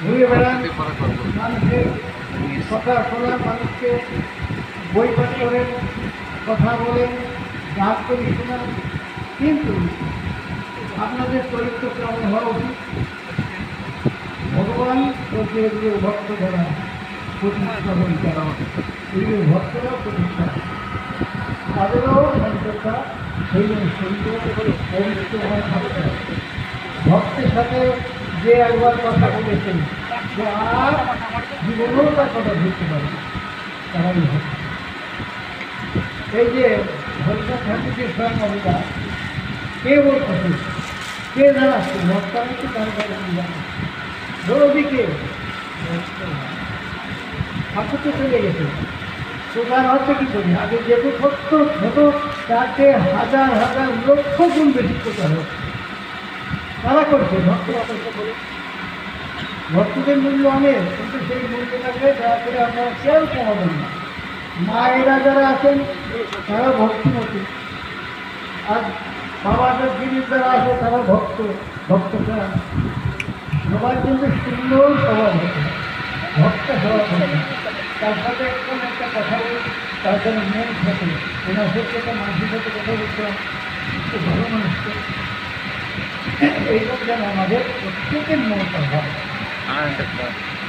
ঘুরে বেড়ান, মানুষের কথা শোনান, মানুষকে বই পাঠ করেন, কথা বলেন, গান করে শোনান, কিন্তু আপনাদের চরিত্র কেমন হওয়া উচিত? ভগবান বলতে এগুলো ভক্ত যারা প্রতিষ্ঠা হন, যারা এগুলো ভক্তরা প্রতিষ্ঠা, তাদেরও সন্ততা সেই সুন্দর পবিত্র হওয়া থাকতে হবে। ভক্তের সাথে যে একবার কথা বলেছেন সে আর জীবনেও তার কথা বুঝতে পারে, তারাই ভক্ত। এই যে হরিনাথ ঠাকুরের স্বয়ং অবতার কে বলতেছে, কে জানাচ্ছে? ভক্ত কি তার কাছে জানা ধরবিকে ঠাকুর তো চলে গেছে, তো তার হচ্ছে কি করি? আগে যেহেতু সত্য ছোট, তাকে হাজার হাজার লক্ষ গুণ বেশি প্রচার হচ্ছে, তারা করছে ভক্ত করে। ভক্তদের মূল্য অনেক, কিন্তু সেই মূল্যটাকে দয়া করে আমরা কেউ কমাবেন না। মায়েরা যারা আছেন তারা ভক্তিমতী, আর বাবাদের জিনিস যারা আছে তারা ভক্তরা সবাই কিন্তু সুন্দর স্বভাব হতে, ভক্ত স্বভাব হতে। তার সাথে একদম একটা কথা বলি, তার জন্য মন থাকে ওনার সাথে একটা মানুষের সাথে কথা বলছিলাম, খুব ভালো মানুষকে। এইসব যেন আমাদের প্রত্যেকের মনটা হয়।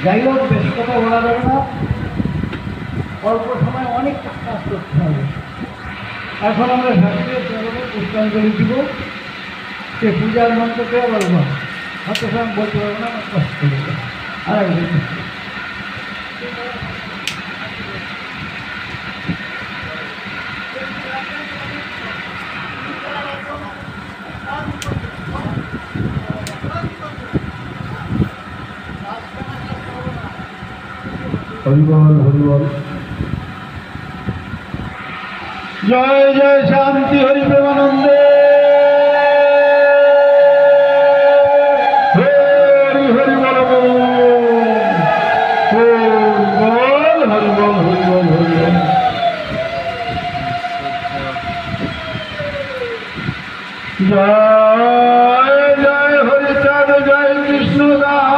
যাই হোক, বেশি কথা বলা যাবে না, অল্প সময় অনেক কাজ করতে হবে। এখন আমরা ঠাকুরের চরণে পুষ্পাঞ্জলি দিব, সে পূজার মন্ত্রকে বলবো, হয়তো সময় বলতে পারবো না, কষ্ট করবো। আর হরিবল হরিবল, জয় জয় শান্তি হরি প্রেমানন্দে, হরি হরি বল হরিবল হরিবল হরিবল হরিবল। জয় জয় হরিচাঁদ, জয় কৃষ্ণদাস,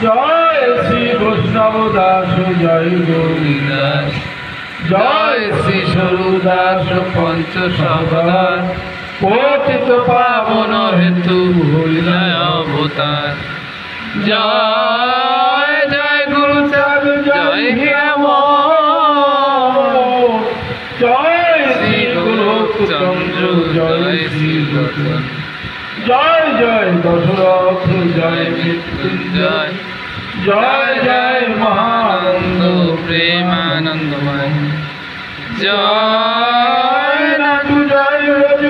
জয় শ্রী বৈষ্ণব দাস, জয় গৌরীদাস, জয় শ্রী স্বরূপদাস পঞ্চ সবদাস, পতিত পাবন হেতু হইলায় অবতার। জয় জয় গুরুচাঁদ, জয় হিয়াম, জয় শ্রী গোলকচন্দ্র, জয় শ্রী রতন, জয় জয় দশরথ, জয় মৃত্যুঞ্জয়, জয় জয় মহানন্দ প্রেমানন্দময়, জয় নাটু, জয় রজ,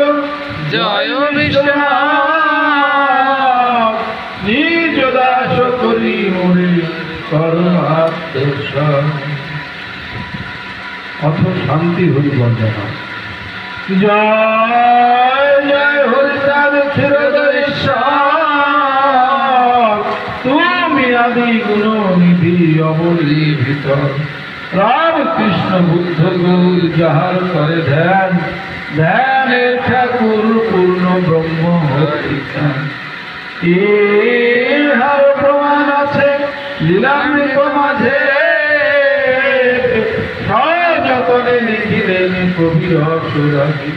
জয় বিশ্বনাথ, নিজ দাস করি মোরে করুণাত্মসা। অথ শান্তি হরি বন্দনা। জয় জয় হরিচাঁদ ক্ষীরোদরেশ্বর, তুমি আদি গুণ নিধি অবলি ভিতর, রামকৃষ্ণ বুদ্ধ গৌর যাহার করে ধ্যান, ধ্যানের ঠাকুর পূর্ণ ব্রহ্ম হরিচাঁদ। ইহার প্রমাণ আছে লীলামৃত মাঝে, সযতনে লিখিলেন কবির সুরাগী।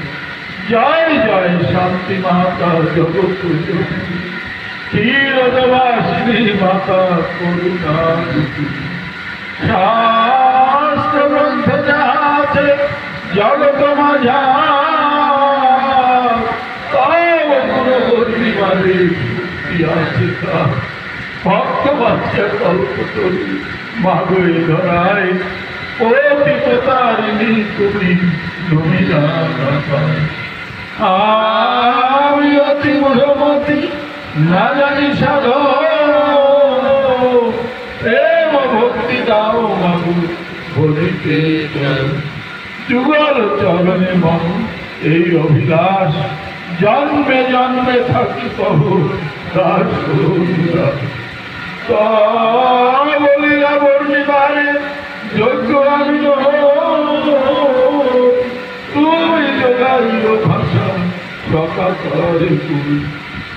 জয় জয় শান্তি মাতা জগৎ ক্ষীরোদবাসিনী মাতা করুণা, শাস্ত্র গ্রন্থ যাহা আছে জগৎ মাঝা, তব গুরু পূর্ণিমারে আছে ভক্ত বাচ্চা কল্পতরু মাগই ধরায়, পতিত তারিণী তুমি তুমি আমি অতি মূঢ়মতি, না জানি সাধন, প্রেম ভক্তি দাও বাবু বলিতে যুগল চরণে মন এই অভিলাষ, জন্মে জন্মে থাকি কহু দাস বলিয়া বর্ণিবারে যোগ্য আমি তুমি যোগাইও ভাষা সকাতরে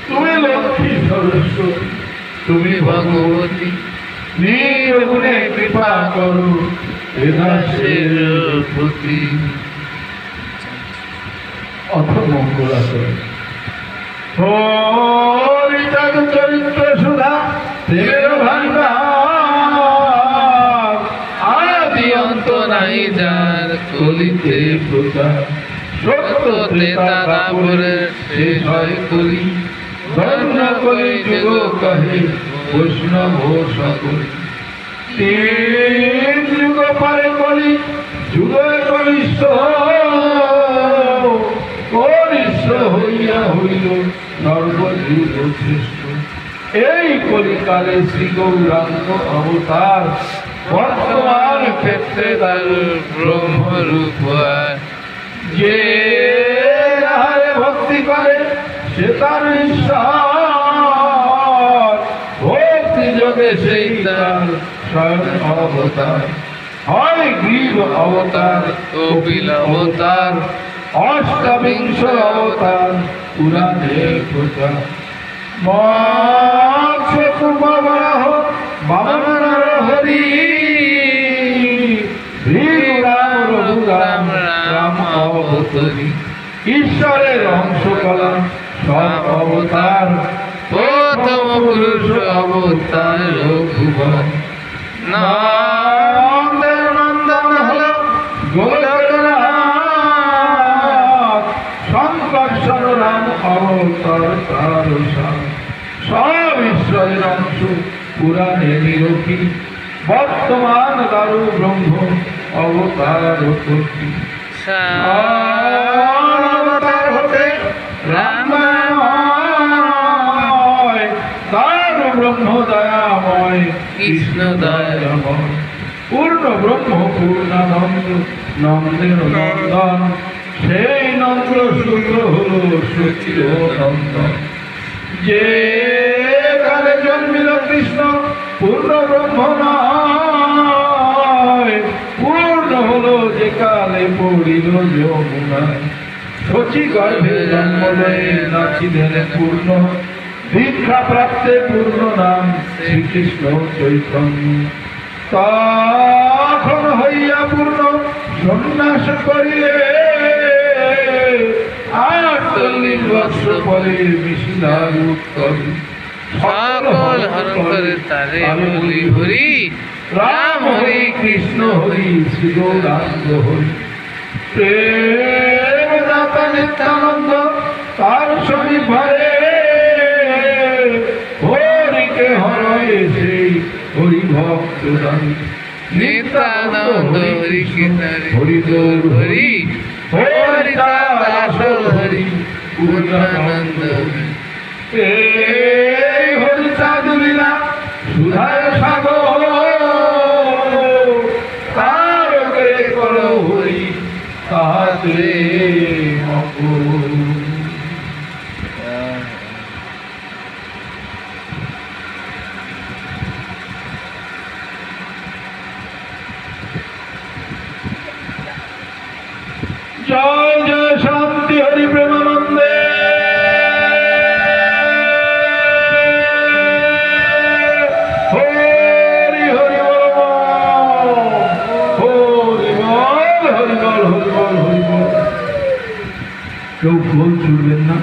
তুমি লক্ষ্মী সরস্বতী তুমি ভগবতী নির্গুণে কৃপা করো এ দাসের প্রতি। অথ মঙ্গলাচরণ। হরিচাঁদ চরিত্র সুধা প্রেমের ভান্ডার, আদি অন্ত নাই যার কলিতে প্রচার। সত্য ত্রেতা দাপরে শেষ হয় কলি, ধন্য কলি যুগ কহে বৈষ্ণব সকল। তিন যুগ পরে কলি যুগ কনিষ্ঠ, কনিষ্ঠ হইয়া হইল সর্বযুগ শ্রেষ্ঠ। এই কলিকালে শ্রী গৌরাঙ্গ অবতার, বর্তমান ক্ষেত্রে তার ব্রহ্মরূপ। যে যাহারে ভক্তি করে সে তার ঈশ্বর, ভক্তি যোগে সেই তার স্বয়ং অবতার। হয় গ্রীব অবতার, কপিল অবতার, অষ্টাবিংশ অবতার পুরাণে প্রচার। মৎস্য কুম্ভ বরাহ বামন হরি, ভীম রাম রঘুরাম রাম অবতারী। ঈশ্বরের অংশ কলা সব অবতার, প্রথম পুরুষ অবতার রঘুবর। নন্দের নন্দন হল গোলকনাথ, সংকর্ষণ রাম অবতার তার সার। সব ঈশ্বরের অংশ পুরাণে নিরূপী, বর্তমান দারু ব্রহ্ম অবতার কর্তী। অবতার হতে রামায়ণ, তার ব্রহ্ম দয়াময় কৃষ্ণ দয়াময়। পূর্ণ ব্রহ্ম পূর্ণানন্দ নন্দের নন্দন, সেই নন্দ সূত্র হল সচির নন্দন। যে কালে জন্মিল কৃষ্ণ পূর্ণ ব্রহ্ম নয়, পূর্ণ হলো যে কালে পড়িল যমুনায়। শচী গর্ভে জন্ম লয়ে নাচিলেন পূর্ণ, দীক্ষা প্রাপ্তে পূর্ণ নাম শ্রীকৃষ্ণ চৈতন্য। তখন হইয়া পূর্ণ সন্ন্যাস করিলে, 48 বৎসর পরে মিশিলা রূপ করে। সকল হরণ করে তারে বলি হরি, রাম হরি কৃষ্ণ হরি শ্রী গৌরাঙ্গ হরি। প্রেম দাতা নিত্যানন্দ তার সমীপ ভরে, হরিকে হরয়ে সেই হরি ভক্ত দানি। নিত্যানন্দ হরি কৃষ্ণ হরি গৌর হরি, হরি দাস হরি পূর্ণানন্দ হরি। এই হরি চাঁদ লীলা সুধায় সাগর, তার করে করো হরি তাহাতে মকর। জয় জয় শান্তি হরি প্রেমানন্দে। হরি হরি বল, হরি বল, হরি বল, হরি বল, হরি বল। কেউ ভুল ছুটবেন না।